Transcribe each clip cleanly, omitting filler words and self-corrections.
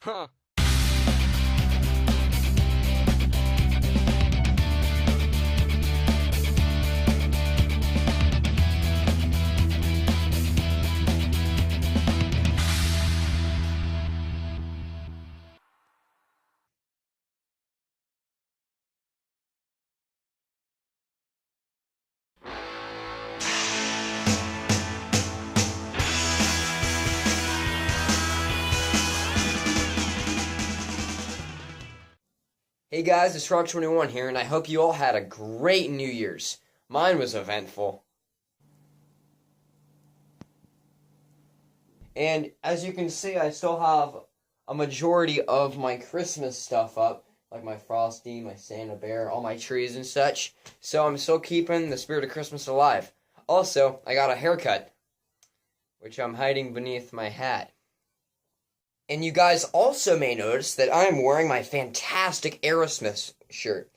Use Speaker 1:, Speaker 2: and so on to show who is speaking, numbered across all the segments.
Speaker 1: Huh.
Speaker 2: Hey guys, it's Rock21 here, and I hope you all had a great New Year's. Mine was eventful. And as you can see, I still have a majority of my Christmas stuff up, like my Frosty, my Santa Bear, all my trees and such. So I'm still keeping the spirit of Christmas alive. Also, I got a haircut, which I'm hiding beneath my hat. And you guys also may notice that I'm wearing my fantastic Aerosmith shirt,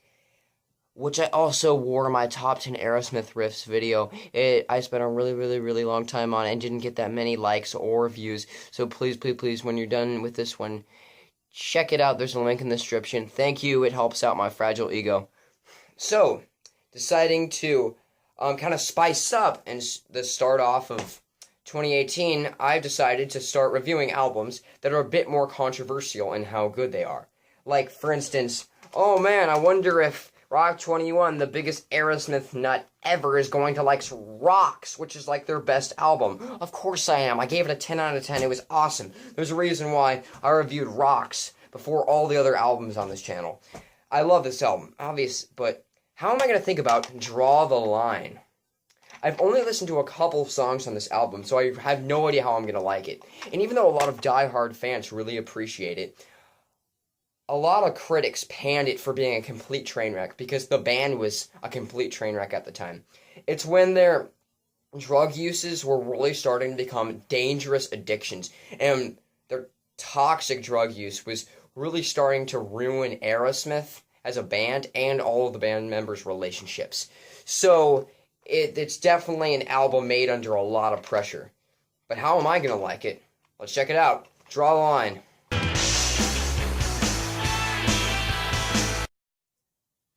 Speaker 2: which I also wore in my top 10 Aerosmith Riffs video. I spent a really long time on it and didn't get that many likes or views. So please, when you're done with this one, check it out. There's a link in the description. Thank you. It helps out my fragile ego. So, deciding to kind of spice up and the start off of 2018, I've decided to start reviewing albums that are a bit more controversial in how good they are. Like, for instance, oh man, I wonder if Rock21, the biggest Aerosmith nut ever, is going to like Rocks, which is like their best album. Of course I am. I gave it a 10 out of 10. It was awesome. There's a reason why I reviewed Rocks before all the other albums on this channel. I love this album, obvious, but how am I going to think about Draw the Line? I've only listened to a couple songs on this album, so I have no idea how I'm going to like it. And even though a lot of die-hard fans really appreciate it, a lot of critics panned it for being a complete train wreck, because the band was a complete train wreck at the time. It's when their drug uses were really starting to become dangerous addictions, and their toxic drug use was really starting to ruin Aerosmith as a band and all of the band members' relationships. So it's definitely an album made under a lot of pressure. But how am I going to like it? Let's check it out. Draw the Line.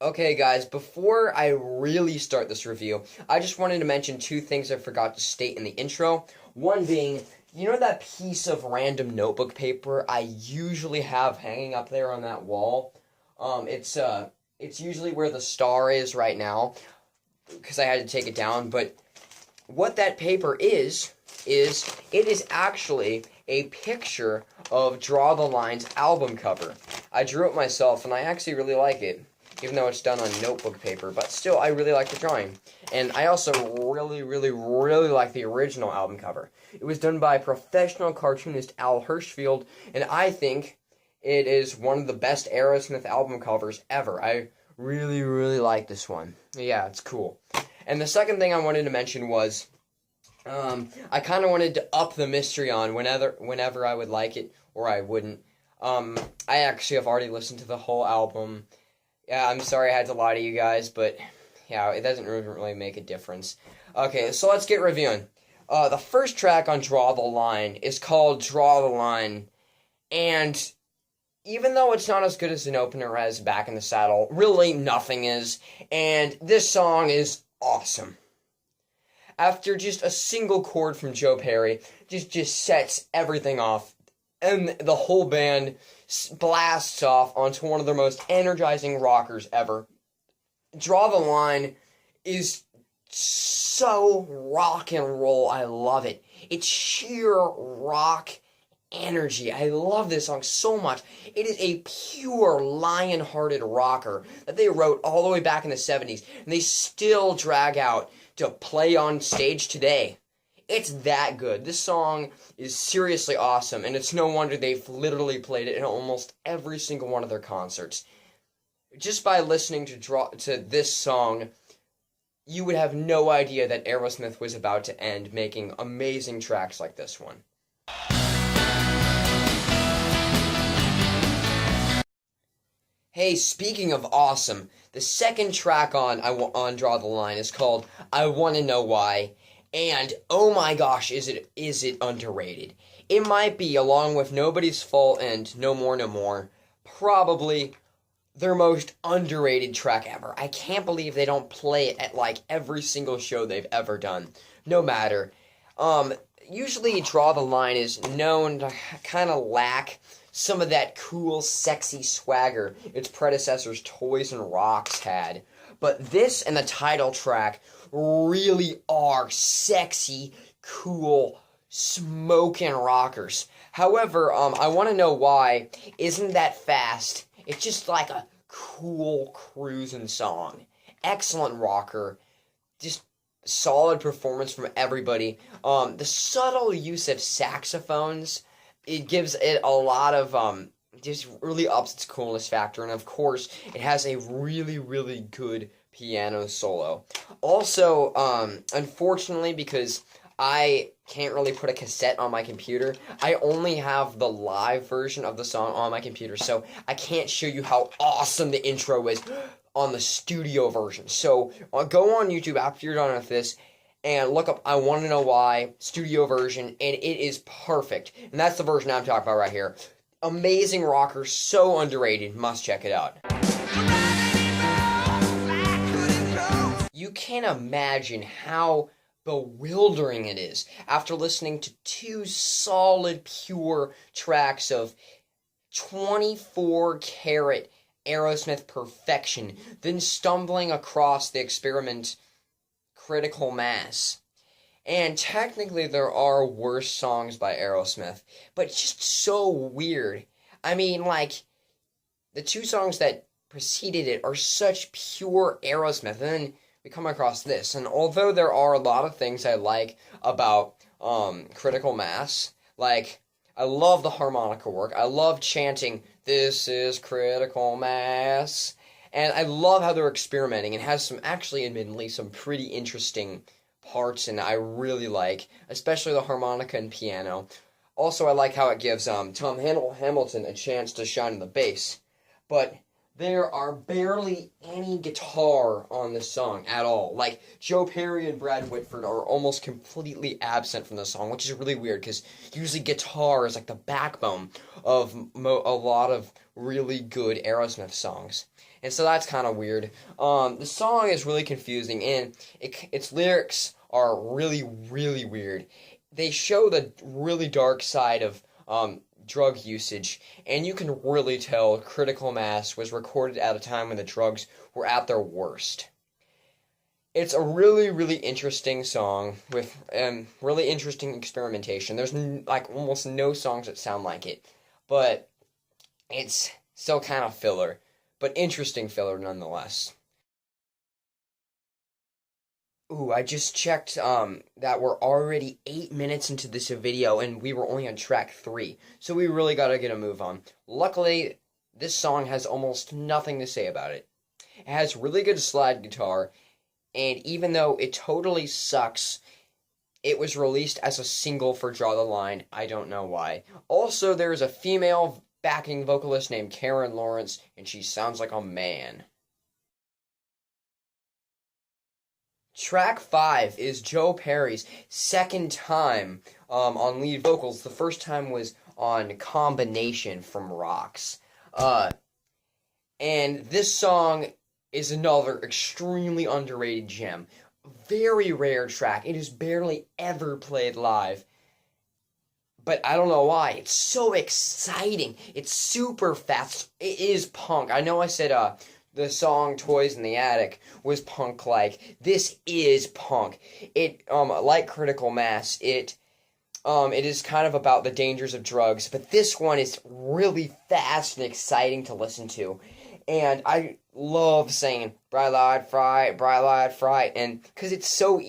Speaker 2: Okay guys, before I really start this review, I just wanted to mention two things I forgot to state in the intro. One being, you know that piece of random notebook paper I usually have hanging up there on that wall? It's usually where the star is right now, because I had to take it down, but what that paper is it is actually a picture of Draw the Line's album cover. I drew it myself, and I actually really like it, even though it's done on notebook paper, but still, I really like the drawing. And I also really like the original album cover. It was done by professional cartoonist Al Hirschfeld, and I think it is one of the best Aerosmith album covers ever. I really like this one. Yeah, it's cool. And the second thing I wanted to mention was, I kind of wanted to up the mystery on whenever I would like it or I wouldn't. I actually have already listened to the whole album. Yeah, I'm sorry I had to lie to you guys, but yeah, it doesn't really make a difference. Okay, so let's get reviewing. The first track on Draw the Line is called Draw the Line, and even though it's not as good as an opener as Back in the Saddle, really nothing is, and this song is awesome. After just a single chord from Joe Perry, just sets everything off, and the whole band blasts off onto one of their most energizing rockers ever. Draw the Line is so rock and roll, I love it. It's sheer rock energy. I love this song so much. It is a pure lion-hearted rocker that they wrote all the way back in the 70s, and they still drag out to play on stage today. It's that good. This song is seriously awesome, and it's no wonder they've literally played it in almost every single one of their concerts. Just by listening to this song, you would have no idea that Aerosmith was about to end making amazing tracks like this one. Hey, speaking of awesome, the second track on Draw the Line is called I Wanna Know Why, and oh my gosh, is it underrated. it might be, along with Nobody's Fault and No More No More, probably their most underrated track ever. I can't believe they don't play it at like every single show they've ever done. No matter. Usually Draw the Line is known to kind of lack some of that cool, sexy swagger its predecessors Toys and Rocks had. But this and the title track really are sexy, cool, smoking rockers. However, I want to know why Isn't That Fast? It's just like a cool cruising song. Excellent rocker. Just solid performance from everybody. The subtle use of saxophones, it gives it a lot of, just really ups its coolness factor. And of course, it has a really, really good piano solo. Also, unfortunately, because I can't really put a cassette on my computer, I only have the live version of the song on my computer, so I can't show you how awesome the intro is on the studio version. So go on YouTube after you're done with this and look up I Want to Know Why studio version, and it is perfect. And that's the version I'm talking about right here. Amazing rocker, so underrated, must check it out. You can imagine how bewildering it is after listening to two solid, pure tracks of 24-karat Aerosmith perfection, then stumbling across the experiment Critical Mass. And technically there are worse songs by Aerosmith, but it's just so weird. I mean, like, the two songs that preceded it are such pure Aerosmith, and then we come across this, and although there are a lot of things I like about Critical Mass, like, I love the harmonica work, I love chanting, "This is Critical Mass," and I love how they're experimenting, and has some, actually, admittedly, some pretty interesting parts, and I really like, especially the harmonica and piano. Also, I like how it gives Tom Hamilton a chance to shine in the bass, but there are barely any guitar on this song at all. Like, Joe Perry and Brad Whitford are almost completely absent from the song, which is really weird, because usually guitar is like the backbone of a lot of really good Aerosmith songs. And so that's kind of weird. The song is really confusing, and its lyrics are really, really weird. They show the really dark side of drug usage, and you can really tell Critical Mass was recorded at a time when the drugs were at their worst. It's a really, really interesting song with really interesting experimentation. There's like almost no songs that sound like it, but it's still kind of filler, but interesting filler nonetheless. Ooh, I just checked that we're already 8 minutes into this video, and we were only on track 3, so we really gotta get a move on. Luckily, this song has almost nothing to say about it. It has really good slide guitar, and even though it totally sucks, it was released as a single for Draw the Line. I don't know why. Also, there is a female backing vocalist named Karen Lawrence, and she sounds like a man. Track 5 is Joe Perry's second time on lead vocals. The first time was on Combination from Rocks. And this song is another extremely underrated gem. Very rare track. It is barely ever played live. But I don't know why. It's so exciting. It's super fast. It is punk. I know I said the song Toys in the Attic was punk-like. This is punk. It, like Critical Mass, it is kind of about the dangers of drugs, but this one is really fast and exciting to listen to. And I love saying, "Bright light, fright," and because it's so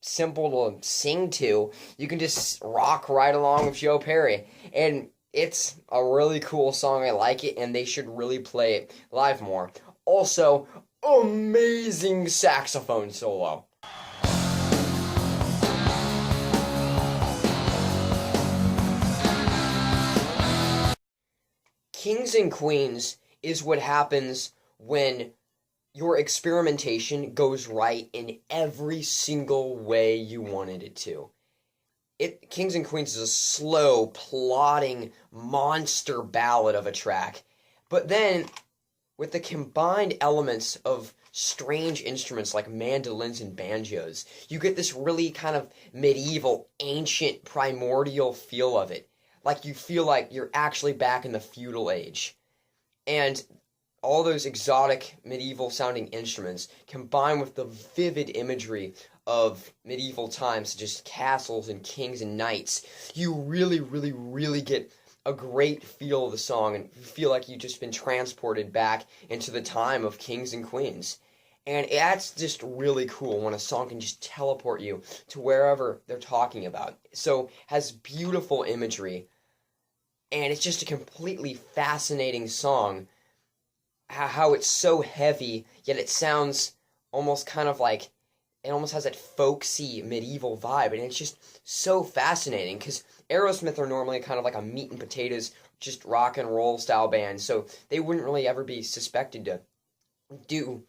Speaker 2: simple to sing to, you can just rock right along with Joe Perry. And it's a really cool song. I like it, and they should really play it live more. Also, amazing saxophone solo. Kings and Queens is what happens when your experimentation goes right in every single way you wanted it to. Kings and Queens is a slow, plodding monster ballad of a track. But then, with the combined elements of strange instruments like mandolins and banjos, you get this really kind of medieval, ancient, primordial feel of it. Like you feel like you're actually back in the feudal age. And all those exotic medieval sounding instruments combined with the vivid imagery of medieval times, such as castles and kings and knights, you really, really, really get a great feel of the song and feel like you've just been transported back into the time of kings and queens. And that's just really cool when a song can just teleport you to wherever they're talking about. So, has beautiful imagery, and it's just a completely fascinating song. How it's so heavy, yet it sounds almost kind of like, it almost has that folksy medieval vibe, and it's just so fascinating, because Aerosmith are normally kind of like a meat and potatoes, just rock and roll style band, so they wouldn't really ever be suspected to do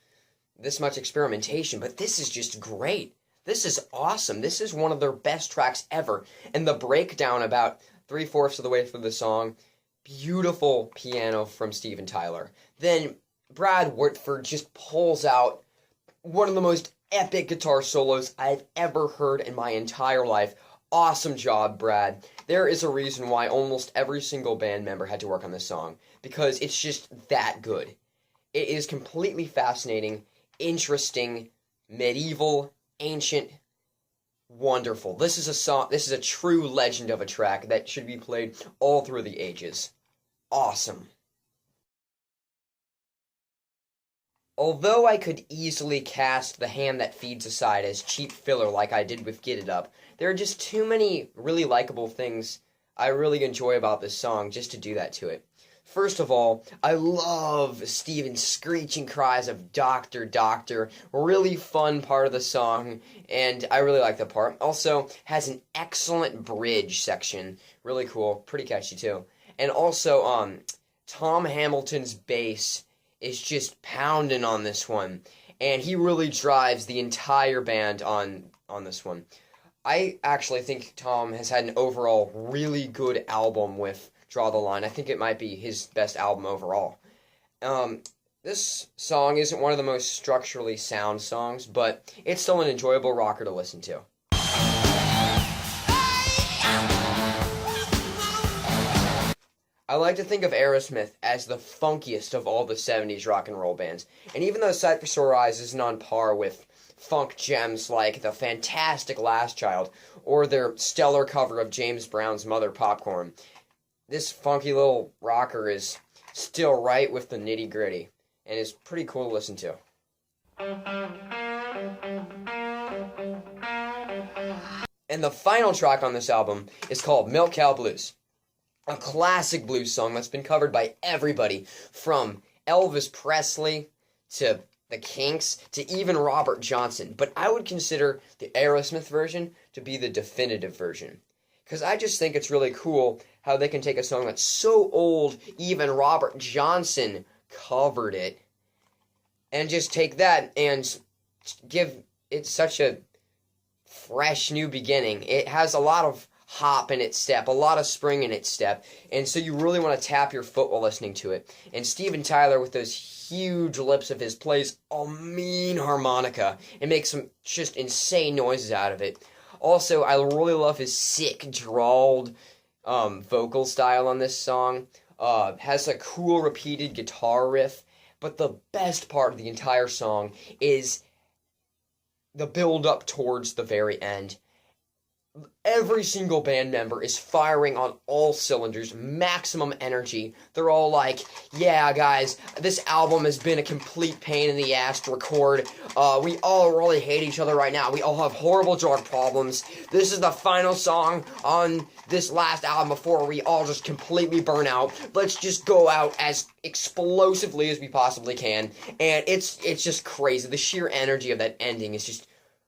Speaker 2: this much experimentation, but this is just great. This is awesome. This is one of their best tracks ever, and the breakdown about 3/4 of the way through the song, beautiful piano from Steven Tyler. Then Brad Whitford just pulls out one of the most epic guitar solos I've ever heard in my entire life. Awesome job, Brad. There is a reason why almost every single band member had to work on this song, because it's just that good. It is completely fascinating, interesting, medieval, ancient, wonderful. This is a song, this is a true legend of a track that should be played all through the ages. Awesome. Although I could easily cast The Hand That Feeds aside as cheap filler like I did with Get It Up, there are just too many really likable things I really enjoy about this song just to do that to it. First of all, I love Steven's screeching cries of "Doctor, Doctor." Really fun part of the song, and I really like that part. Also, has an excellent bridge section. Really cool. Pretty catchy, too. And also, Tom Hamilton's bass is just pounding on this one, and he really drives the entire band on this one. I actually think Tom has had an overall really good album with Draw the Line. I think it might be his best album overall. This song isn't one of the most structurally sound songs, but it's still an enjoyable rocker to listen to. I like to think of Aerosmith as the funkiest of all the 70s rock and roll bands, and even though Sight for Sore Eyes isn't on par with funk gems like the fantastic Last Child or their stellar cover of James Brown's Mother Popcorn, this funky little rocker is still right with the nitty gritty, and is pretty cool to listen to. And the final track on this album is called Milk Cow Blues. A classic blues song that's been covered by everybody, from Elvis Presley to the Kinks to even Robert Johnson. But I would consider the Aerosmith version to be the definitive version, because I just think it's really cool how they can take a song that's so old, even Robert Johnson covered it, and just take that and give it such a fresh new beginning. It has a lot of hop in its step, a lot of spring in its step, and so you really want to tap your foot while listening to it. And Steven Tyler, with those huge lips of his, plays a mean harmonica and makes some just insane noises out of it. Also, I really love his sick, drawled vocal style on this song. Has a cool repeated guitar riff, but the best part of the entire song is the build up towards the very end. Every single band member is firing on all cylinders, maximum energy. They're all like, yeah, guys, this album has been a complete pain in the ass to record. We all really hate each other right now. We all have horrible drug problems. This is the final song on this last album before we all just completely burn out. Let's just go out as explosively as we possibly can. And it's just crazy. The sheer energy of that ending is just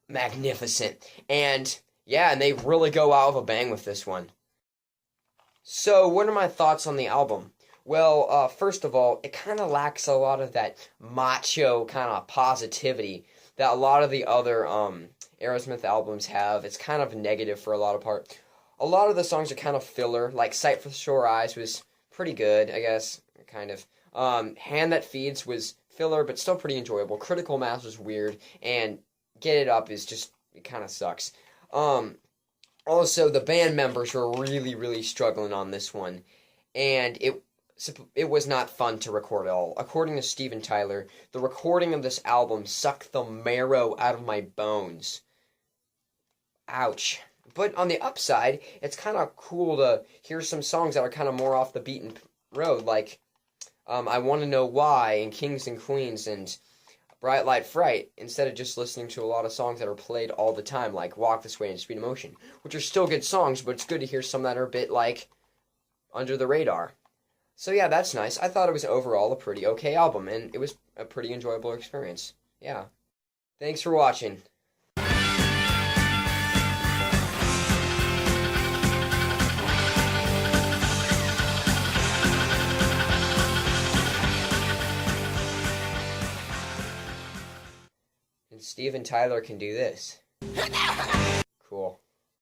Speaker 2: magnificent. And yeah, and they really go out with a bang with this one. So, what are my thoughts on the album? Well, first of all, it kind of lacks a lot of that macho kind of positivity that a lot of the other Aerosmith albums have. It's kind of negative for a lot of part. A lot of the songs are kind of filler, like Sight for Sore Eyes was pretty good, I guess, kind of. Hand That Feeds was filler, but still pretty enjoyable. Critical Mass was weird, and Get It Up is just, it kind of sucks. Also, the band members were really, really struggling on this one, and it was not fun to record at all. According to Steven Tyler, the recording of this album sucked the marrow out of my bones. Ouch. But on the upside, it's kind of cool to hear some songs that are kind of more off the beaten road, like I Want to Know Why, and Kings and Queens, and Bright Light Fright, instead of just listening to a lot of songs that are played all the time, like Walk This Way and Speed of Motion, which are still good songs, but it's good to hear some that are a bit, like, under the radar. So yeah, that's nice. I thought it was overall a pretty okay album, and it was a pretty enjoyable experience. Yeah. Thanks for watching. And Steven Tyler can do this. Cool.